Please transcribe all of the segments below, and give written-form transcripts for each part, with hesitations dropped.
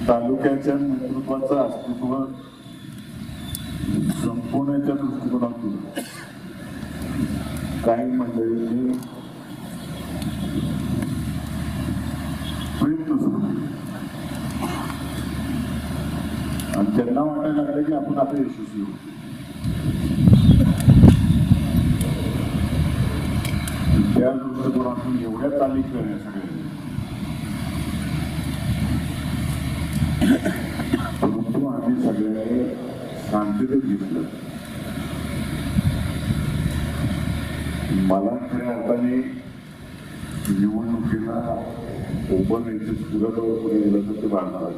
तालुक्याच्या नेतृत्वाचं अस्तित्व संपवण्याच्या दृष्टिकोनातून काही मंडळींनी प्रयत्न सुरू केले आणि त्यांना वाटायला लागलं की आपण आता यशस्वी होतो. त्या दृष्टिकोनातून एवढ्या तालीम करण्यासाठी परंतु आम्ही सगळ्यांनी शांततेत घेतलं. मला खऱ्या अर्थाने निवडणुकीला ओपन यायचं पुराजवळ पुढे गेलं तर ते बांधणार आहे.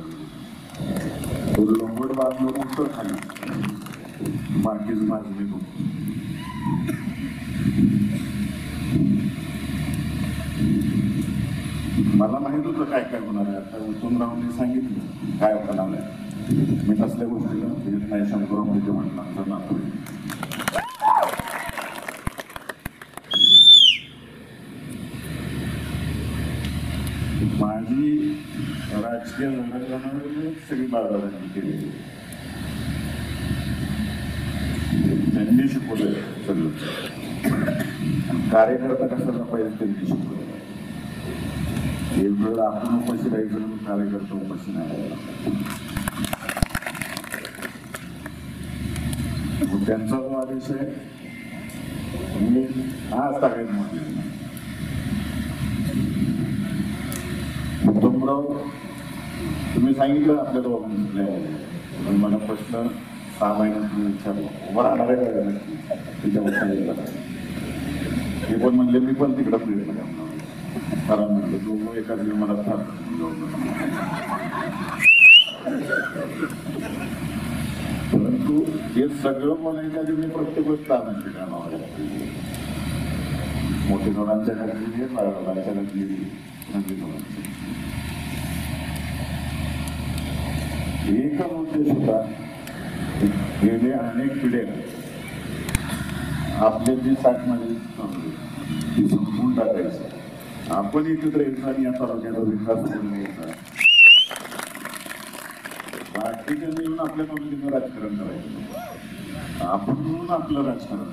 तो लंबट बांधलं उत्तर खाली बाकीच मागणी होती. मला माहित होतं काय काय होणार आहे. आता उत्तमरावांनी सांगितलं काय होणार आहे. मी कसल्या गोष्टीला नाही शंकरराव मोहिते म्हटलं आमचा नातू. माझी राजकीय लढत सगळी बाजारांनी केली. त्यांनी शिकवलंय सगळं. कार्यकर्ता कसा जपायचं त्यांनी शिकवलं. एक वेळ आपण उपाशी राहायचं कार्यकर्ता उपाशी नाही. त्यांचा जो आदेश आहे मी आज ताब्यात म्हटलं. उत्तमराव तुम्ही सांगितलं आपल्या दोघांनी मला प्रश्न 6 महिन्यात तुम्ही विचारलं उभं राहणार आहे का नक्की त्याच्यावर सांगितलं. ते पण म्हणले मी पण तिकडं प्रयत्न करणार. कारण म्हणलं दोघं एकाच मला परंतु हे सगळं म्हणायच्या आधी मी प्रत्येक गोष्ट आणायची कामावर मोठे दोघांच्या घातली बाळाच्या घातली एकच उद्देश होता. गेले अनेक पिढ्या आपल्या जी साठमारी ती संपून टाकायचं. आपण एकत्र यायचं आणि या तालुक्याचा विकास करून यायचा. बाकीच्या मिळून आपल्या तालुक्याचं राजकारण करायचं. आपण मिळून आपलं राजकारण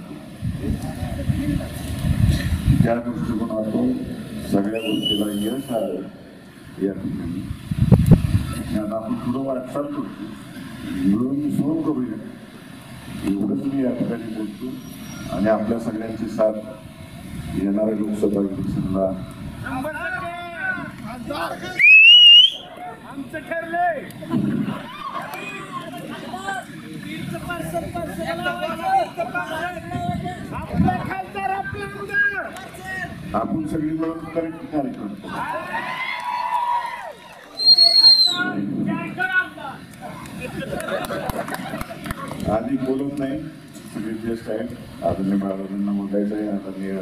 त्या दृष्टिकोनातून सगळ्या गोष्टीला यश आलं. या ठिकाणी आता आपण पुढं वाटचाल करतो. मिळून मिसळून करूया एवढंच मी या ठिकाणी बोलतो. आणि आपल्या सगळ्यांची साथ येणाऱ्या लोकसभा इलेक्शनला आपण सगळी मिळून कार्यक्रम आधी बोलत नाही. सगळे ज्येष्ठ आहेत. आदरणीय बाळासाहेबांना बोलायचं आहे. आदरणीय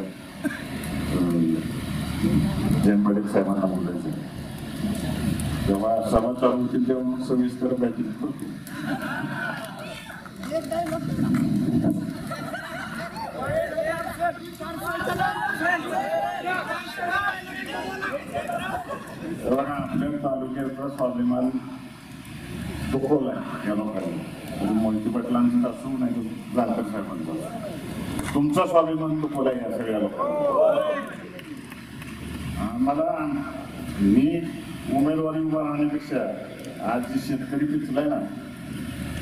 जयंत पाटील साहेबांना बोलायचं आहे. जेव्हा सभा चालू होतील तेव्हा सविस्तर बॅचिंग करतो. आपल्या तालुक्याचा स्वाभिमान दुखवला या लोकांनी. मोहिते पाटलांचं असू नाही तर जानकर साहेबांचा तुमचा स्वाभिमान दुखवला या सगळ्या लोकांना. मला मी उमेदवारी उभा राहण्यापेक्षा आज जी शेतकरी पिचलाय ना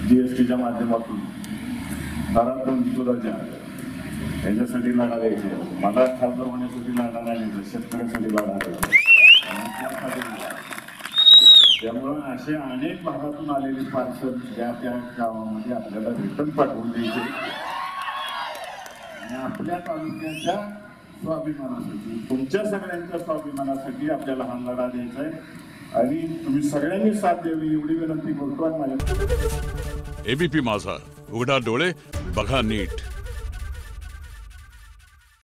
GSTच्या माध्यमातून दरातून तुलाच्या याच्यासाठी लढा द्यायचे. मला खासदार होण्यासाठी लढा नाही द्यायचा. शेतकऱ्यांसाठी लढा द्यायचा. त्यामुळं असे अनेक भागातून आलेली पार्सल त्या त्या गावामध्ये आपल्याला रिटर्न पाठवून द्यायचे. आणि आपल्या तालुक्याच्या स्वाभिमानासाठी तुमच्या सगळ्यांच्या स्वाभिमानासाठी आपल्याला हा लढा द्यायचा आहे. आणि तुम्ही सगळ्यांनी साथ द्यावी एवढी विनंती करतो. आणि माझ्या ABP माझा, उघडा डोळे बघा नीट.